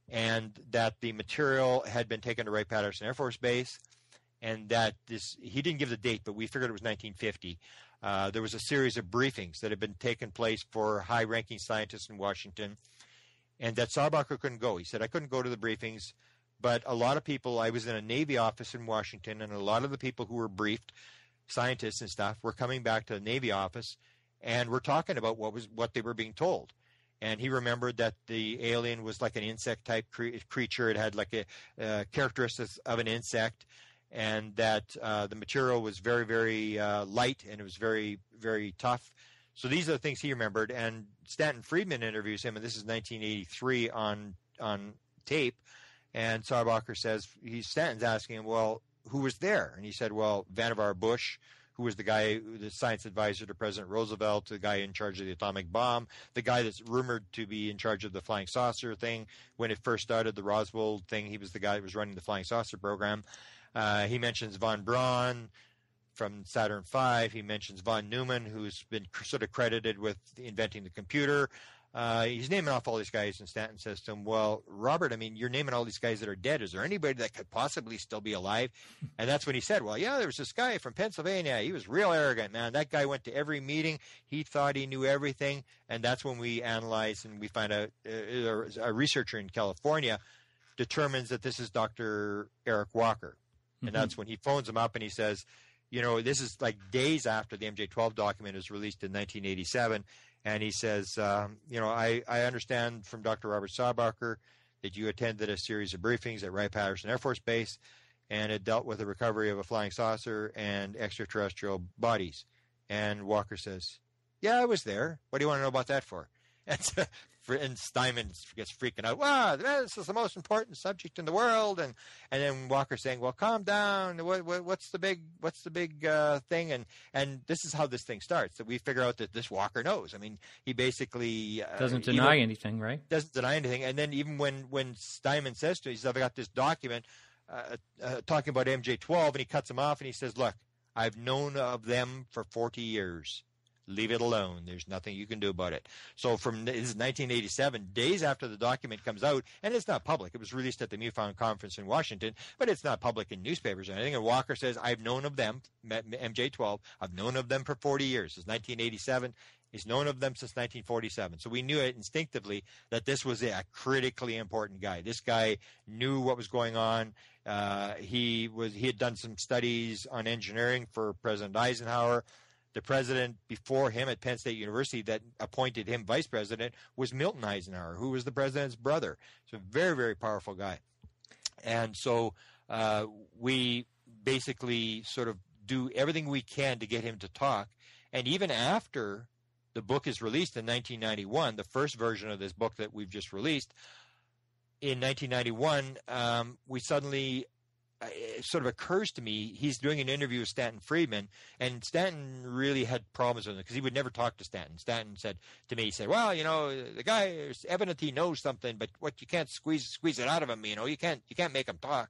Speaker 7: and that the material had been taken to Wright-Patterson Air Force Base, and that he didn't give the date, but we figured it was 1950. There was a series of briefings that had been taking place for high-ranking scientists in Washington, and that Sarbacher couldn't go. He said, I couldn't go to the briefings, but a lot of people, I was in a Navy office in Washington, and a lot of the people who were briefed, scientists and stuff, were coming back to the Navy office, and we're talking about what they were being told. And he remembered that the alien was like an insect-type creature. It had like a characteristics of an insect, and that the material was very, very light, and it was very, very tough. So these are the things he remembered. And Stanton Friedman interviews him, and this is 1983 on tape. And Sarbacher says, Stanton's asking him, well, who was there? And he said, well, Vannevar Bush, who was the science advisor to President Roosevelt, the guy in charge of the atomic bomb, the guy that's rumored to be in charge of the flying saucer thing. When it first started, the Roswell thing, he was the guy that was running the flying saucer program. He mentions von Braun from Saturn V. He mentions von Neumann, who's been sort of credited with inventing the computer. He's naming off all these guys, and Stanton says to him, well, Robert, I mean, you're naming all these guys that are dead. Is there anybody that could possibly still be alive? And that's when he said, well, yeah, there was this guy from Pennsylvania. He was real arrogant, man. That guy went to every meeting. He thought he knew everything. And that's when we analyze and we find out a researcher in California determines that this is Dr. Eric Walker. And that's when he phones him up and he says, you know, this is like days after the MJ-12 document was released in 1987. And he says, you know, I understand from Dr. Robert Sarbacher that you attended a series of briefings at Wright-Patterson Air Force Base, and it dealt with the recovery of a flying saucer and extraterrestrial bodies. And Walker says, yeah, I was there. What do you want to know about that for? And Steinman gets freaking out. Wow, this is the most important subject in the world. And then Walker saying, well, calm down. What's the big thing? And this is how this thing starts, that we figure out that this Walker knows. I mean, he basically
Speaker 8: doesn't deny anything, right?
Speaker 7: Doesn't deny anything. And then even when Steinman says to him, he says, I've got this document talking about MJ-12, and he cuts him off and he says, look, I've known of them for 40 years. Leave it alone. There's nothing you can do about it. So this is 1987, days after the document comes out, and it's not public. It was released at the MUFON conference in Washington, but it's not public in newspapers or anything. And Walker says, I've known of them, MJ-12, I've known of them for 40 years. It's 1987. He's known of them since 1947. So we knew it instinctively that this was a critically important guy. This guy knew what was going on. He had done some studies on engineering for President Eisenhower. The president before him at Penn State University that appointed him vice president was Milton Eisenhower, who was the president's brother. So a very, very powerful guy. And so we basically sort of do everything we can to get him to talk. And even after the book is released in 1991, the first version of this book that we've just released, in 1991, we suddenly... it sort of occurs to me, he's doing an interview with Stanton Friedman, and Stanton really had problems with him because he would never talk to Stanton. Stanton said to me, he said, well, you know, the guy, it's evident he knows something, but what you can't squeeze it out of him, you know, you can't make him talk.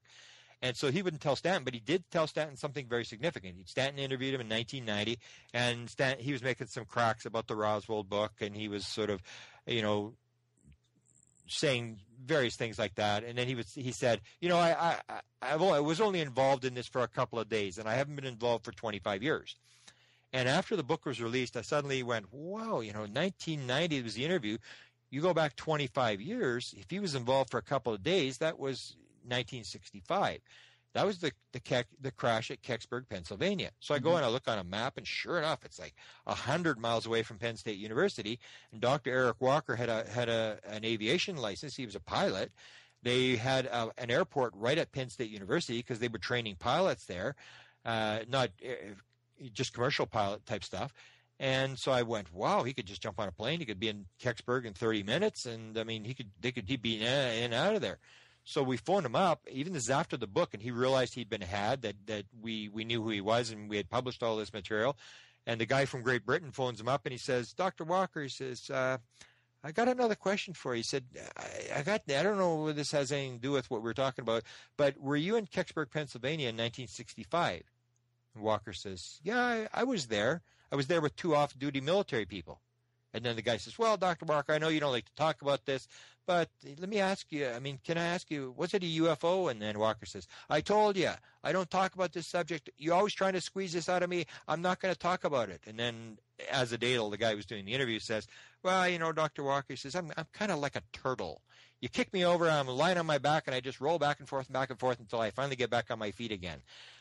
Speaker 7: And so he wouldn't tell Stanton, but he did tell Stanton something very significant. Stanton interviewed him in 1990, and he was making some cracks about the Roswell book, and he was sort of, saying various things like that. And then he said, I was only involved in this for a couple of days, and I haven't been involved for 25 years. And after the book was released, I suddenly went, wow, 1990 was the interview. You go back 25 years, if he was involved for a couple of days, that was 1965. That was the crash at Kecksburg, Pennsylvania. So I go and I look on a map, and sure enough, it's like 100 miles away from Penn State University. And Dr. Eric Walker had an aviation license. He was a pilot. They had an airport right at Penn State University because they were training pilots there, not just commercial pilot type stuff. And so I went, wow, he could just jump on a plane. He could be in Kecksburg in 30 minutes, and I mean, he'd be in and out of there. So we phoned him up, even this is after the book, and he realized he'd been had, that we knew who he was, and we had published all this material. And the guy from Great Britain phones him up, and he says, Dr. Walker, he says, I got another question for you. He said, I don't know whether this has anything to do with what we're talking about, but were you in Kecksburg, Pennsylvania in 1965? And Walker says, yeah, I was there. I was there with 2 off-duty military people. And then the guy says, well, Dr. Walker, I know you don't like to talk about this, but let me ask you, can I ask you, was it a UFO? And then Walker says, I told you, I don't talk about this subject. You're always trying to squeeze this out of me. I'm not going to talk about it. And then as a Dadel, the guy who was doing the interview, says, well, Dr. Walker, says, I'm kind of like a turtle. You kick me over, I'm lying on my back, and I just roll back and forth until I finally get back on my feet again.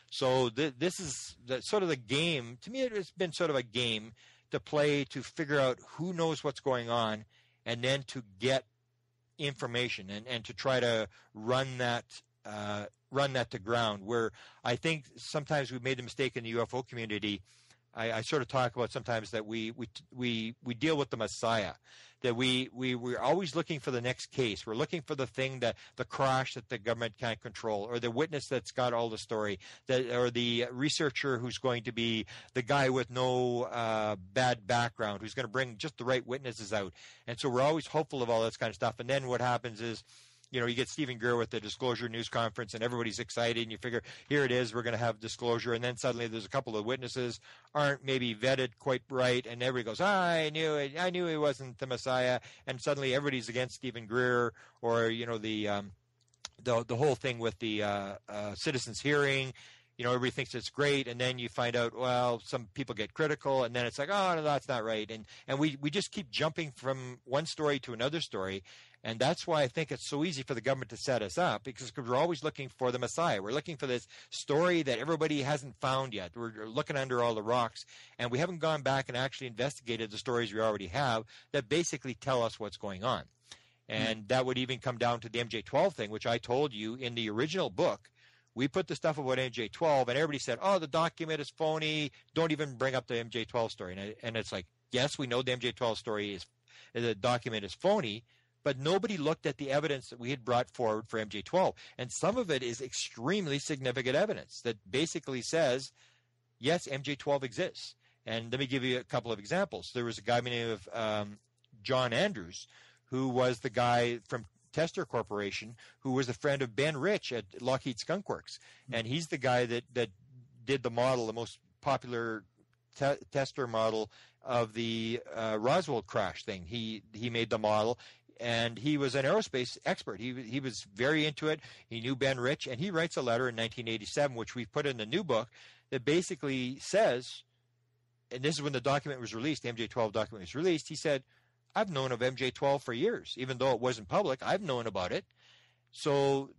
Speaker 7: So this is sort of the game. To me, it's been sort of a game to play to figure out who knows what's going on, and then to get information and to try to run that to ground. Where I think sometimes we've made the mistake in the UFO community. I sort of talk about sometimes that we deal with the Messiah, that we're always looking for the next case. We're looking for the thing, that the crash that the government can't control, or the witness that's got all the story, or the researcher who's going to be the guy with no bad background, who's going to bring just the right witnesses out. And so we're always hopeful of all this kind of stuff. And then what happens is, you get Stephen Greer with the Disclosure News Conference, and everybody's excited, and you figure, here it is, we're going to have disclosure, and then suddenly there's a couple of witnesses aren't maybe vetted quite right, and everybody goes, I knew it, I knew he wasn't the Messiah, and suddenly everybody's against Stephen Greer, or the whole thing with the citizens hearing. Everybody thinks it's great, and then you find out, well, some people get critical, and then it's like, oh, no, that's not right. And we just keep jumping from one story to another story, and that's why I think it's so easy for the government to set us up, because we're always looking for the Messiah. We're looking for this story that everybody hasn't found yet. We're looking under all the rocks, and we haven't gone back and actually investigated the stories we already have that basically tell us what's going on. And that would even come down to the MJ-12 thing, which I told you in the original book. We put the stuff about MJ-12, and everybody said, oh, the document is phony. Don't even bring up the MJ-12 story. And it's like, yes, we know the MJ-12 story the document is phony, but nobody looked at the evidence that we had brought forward for MJ-12. And some of it is extremely significant evidence that basically says, yes, MJ-12 exists. And let me give you a couple of examples. There was a guy by the name of John Andrews, who was the guy from Tester Corporation, who was a friend of Ben Rich at Lockheed Skunk Works. And he's the guy that did the model, the most popular tester model of the Roswell crash thing. He made the model, and he was an aerospace expert. He was very into it. He knew Ben Rich, and he writes a letter in 1987, which we've put in the new book, that basically says, and this is when the document was released, the MJ-12 document was released, he said, I've known of MJ-12 for years. Even though it wasn't public, I've known about it. So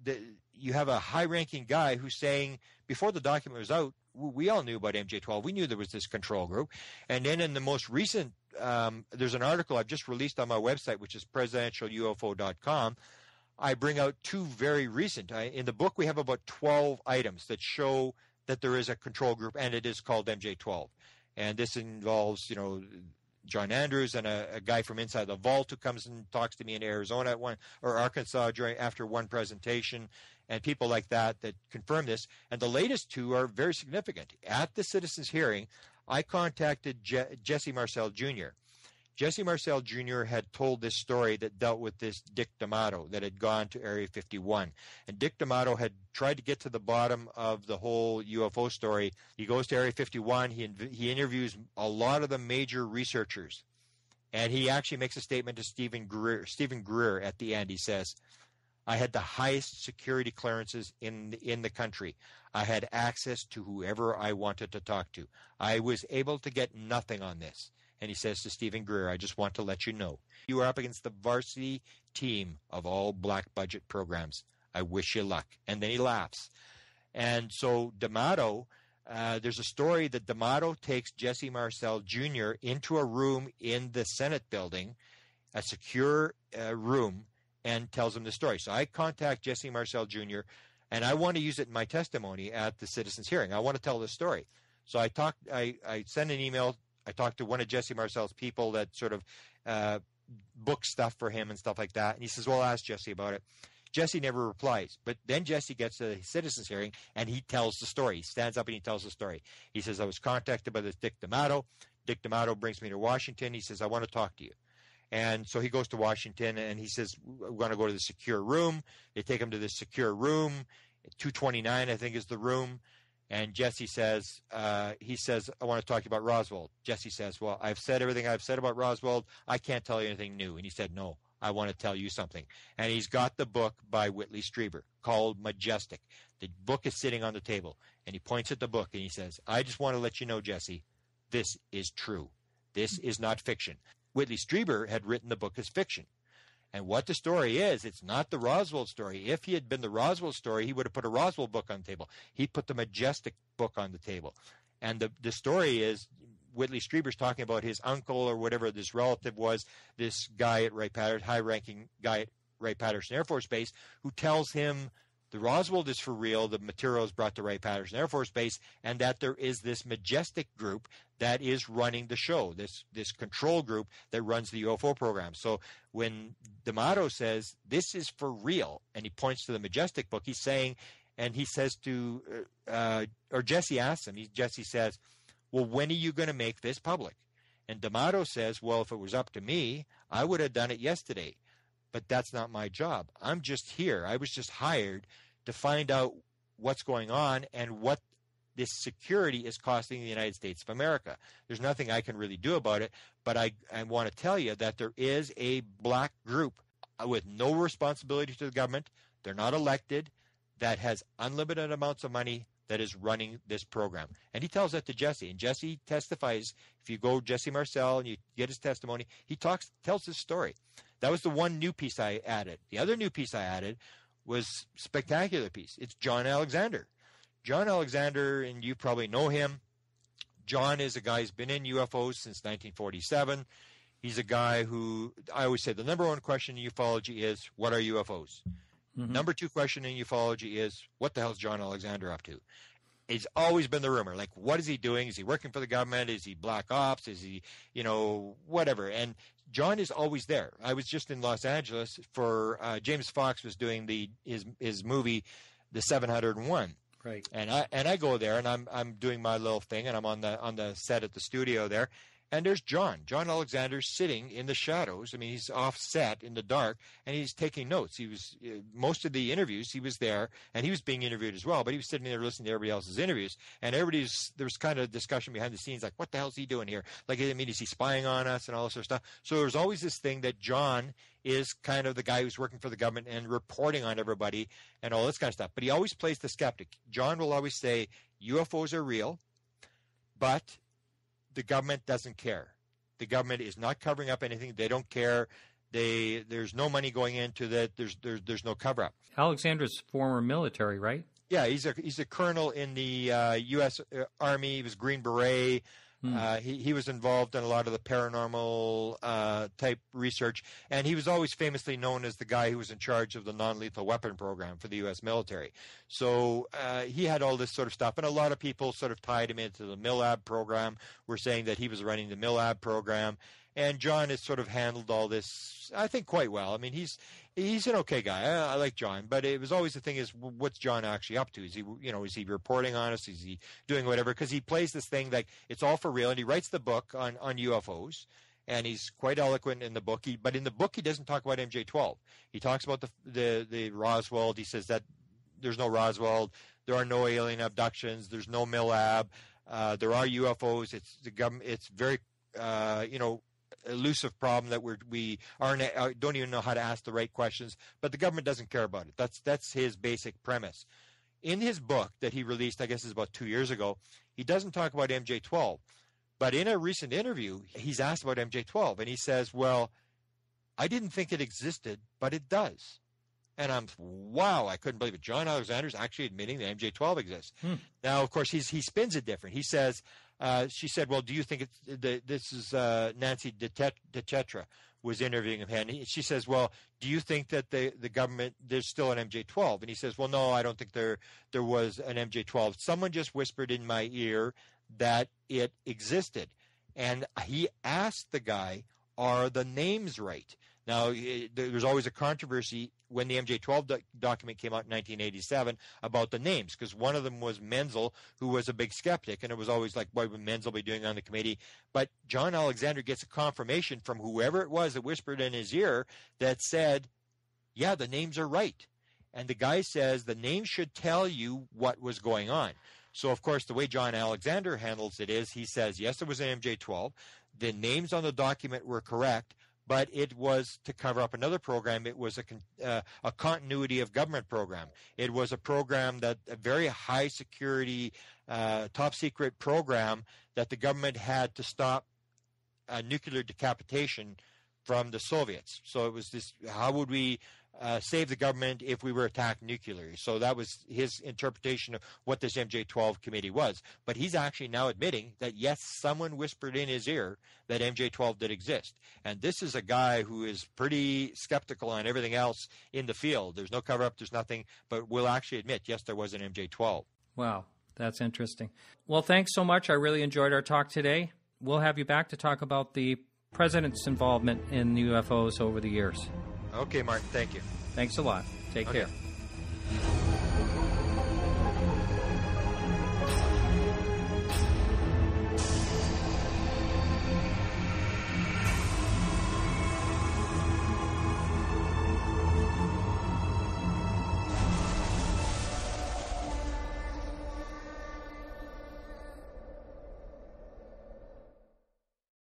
Speaker 7: you have a high-ranking guy who's saying, before the document was out, we all knew about MJ-12. We knew there was this control group. And then in the most recent, there's an article I've just released on my website, which is presidentialufo.com. I bring out 2 very recent. In the book, we have about 12 items that show that there is a control group, and it is called MJ-12. And this involves, John Andrews and a guy from inside the vault who comes and talks to me in Arizona or Arkansas after one presentation, and people like that confirm this. And the latest 2 are very significant. At the citizens' hearing, I contacted Jesse Marcel Jr. Jesse Marcel Jr. had told this story that dealt with this Dick D'Amato that had gone to Area 51. And Dick D'Amato had tried to get to the bottom of the whole UFO story. He goes to Area 51. He interviews a lot of the major researchers. And he actually makes a statement to Stephen Greer at the end. He says, I had the highest security clearances in the country. I had access to whoever I wanted to talk to. I was able to get nothing on this. And he says to Stephen Greer, I just want to let you know, you are up against the varsity team of all black budget programs. I wish you luck. And then he laughs. And so D'Amato, there's a story that D'Amato takes Jesse Marcel Jr. into a room in the Senate building, a secure room, and tells him the story. So I contact Jesse Marcel Jr., and I want to use it in my testimony at the citizens' hearing. I want to tell this story. So I send an email. I talked to one of Jesse Marcel's people that sort of book stuff for him and stuff like that. And he says, well, I'll ask Jesse about it. Jesse never replies. But then Jesse gets to the citizens hearing, and he tells the story. He stands up and he tells the story. He says, I was contacted by this Dick D'Amato. Dick D'Amato brings me to Washington. He says, I want to talk to you. And so he goes to Washington, and he says, we're going to go to the secure room. They take him to this secure room. 229, I think, is the room. And Jesse says, I want to talk to you about Roswell. Jesse says, well, I've said everything I've said about Roswell. I can't tell you anything new. And he said, no, I want to tell you something. And he's got the book by Whitley Strieber called Majestic. The book is sitting on the table. And he points at the book and he says, I just want to let you know, Jesse, this is true. This is not fiction. Whitley Strieber had written the book as fiction. And what the story is, it's not the Roswell story. If he had been the Roswell story, he would have put a Roswell book on the table. He put the Majestic book on the table. And the story is, Whitley Strieber's talking about his uncle or whatever this relative was, this guy at Wright-Patterson, high-ranking guy at Wright-Patterson Air Force Base, who tells him the Roswell is for real, the material is brought to Wright-Patterson Air Force Base, and that there is this Majestic group that is running the show, this control group that runs the UFO program. So when D'Amato says, this is for real, and he points to the Majestic book, he's saying, and he says to, or Jesse asks him, Jesse says, well, when are you going to make this public? And D'Amato says, well, if it was up to me, I would have done it yesterday. But that's not my job. I'm just here. I was just hired to find out what's going on and what this security is costing the United States of America. There's nothing I can really do about it, but I want to tell you that there is a black group with no responsibility to the government. They're not elected, that has unlimited amounts of money, that is running this program. And he tells that to Jesse. And Jesse testifies. If you go Jesse Marcel and you get his testimony, he tells his story. That was the one new piece I added. The other new piece I added was a spectacular piece. It's John Alexander. John Alexander, and you probably know him. John is a guy who's been in UFOs since 1947. He's a guy who, I always say, the number one question in ufology is, what are UFOs? Mm-hmm. Number two question in ufology is, what the hell is John Alexander up to? It's always been the rumor. Like, what is he doing? Is he working for the government? Is he black ops? Is he, whatever? And John is always there. I was just in Los Angeles for James Fox was doing his movie, The 701.
Speaker 8: Right.
Speaker 7: And I go there and I'm doing my little thing and I'm on the set at the studio there. And there's John Alexander sitting in the shadows. I mean, he's off set in the dark, and he's taking notes. He was most of the interviews. He was there, and he was being interviewed as well. But he was sitting there listening to everybody else's interviews, and there was kind of discussion behind the scenes, like, what the hell is he doing here? Like, I mean, is he spying on us and all this sort of stuff? So there's always this thing that John is kind of the guy who's working for the government and reporting on everybody and all this kind of stuff. But he always plays the skeptic. John will always say UFOs are real, but the government doesn't care. The government is not covering up anything. They don't care. There's no money going into that. There's no cover up.
Speaker 8: Alexander's former military, right?
Speaker 7: Yeah, he's a colonel in the U.S. Army. He was Green Beret. He was involved in a lot of the paranormal type research, and he was always famously known as the guy who was in charge of the non-lethal weapon program for the U.S. military. So he had all this sort of stuff, and a lot of people sort of tied him into the MILAB program. Were saying that he was running the MILAB program, and John has sort of handled all this, I think, quite well. I mean, he's an okay guy. I like John, but it was always the thing is, what's John actually up to? Is he reporting on us? Is he doing whatever? Because he plays this thing like it's all for real, and he writes the book on UFOs, and he's quite eloquent in the book. But in the book, he doesn't talk about MJ-12. He talks about the Roswell. He says that there's no Roswell, there are no alien abductions, there's no MILAB, there are UFOs. It's the government. It's very elusive problem that we don't even know how to ask the right questions. But the government doesn't care about it. That's his basic premise. In his book that he released, I guess is about 2 years ago, he doesn't talk about MJ-12. But in a recent interview, he's asked about MJ-12, and he says, well, I didn't think it existed, but it does. And wow, I couldn't believe it. John Alexander's actually admitting that MJ-12 exists. Now, of course, he spins it different. He says, she said, well, do you think this is Nancy DeTetra was interviewing him, and she says, well, do you think that the government, there's still an MJ-12? And he says, well, no, I don't think there was an MJ-12. Someone just whispered in my ear that it existed. And he asked the guy, are the names right? Now, there's always a controversy when the MJ-12 document came out in 1987 about the names, because one of them was Menzel, who was a big skeptic, and it was always like, what would Menzel be doing on the committee? But John Alexander gets a confirmation from whoever it was that whispered in his ear that said, yeah, the names are right. And the guy says the names should tell you what was going on. So, of course, the way John Alexander handles it is he says, yes, there was an MJ-12. The names on the document were correct, but it was to cover up another program. It was a continuity of government program. It was a program that a very high security, top secret program that the government had to stop nuclear decapitation from the Soviets. So it was this, how would we save the government if we were attacked nuclearly? So that was his interpretation of what this MJ-12 committee was. But he's actually now admitting that, yes, someone whispered in his ear that MJ-12 did exist. And this is a guy who is pretty skeptical on everything else in the field. There's no cover-up, there's nothing, but will actually admit, yes, there was an MJ-12.
Speaker 8: Wow, that's interesting. Well, thanks so much. I really enjoyed our talk today. We'll have you back to talk about the president's involvement in UFOs over the years.
Speaker 7: Okay, Martin, thank you.
Speaker 8: Thanks a lot. Take care.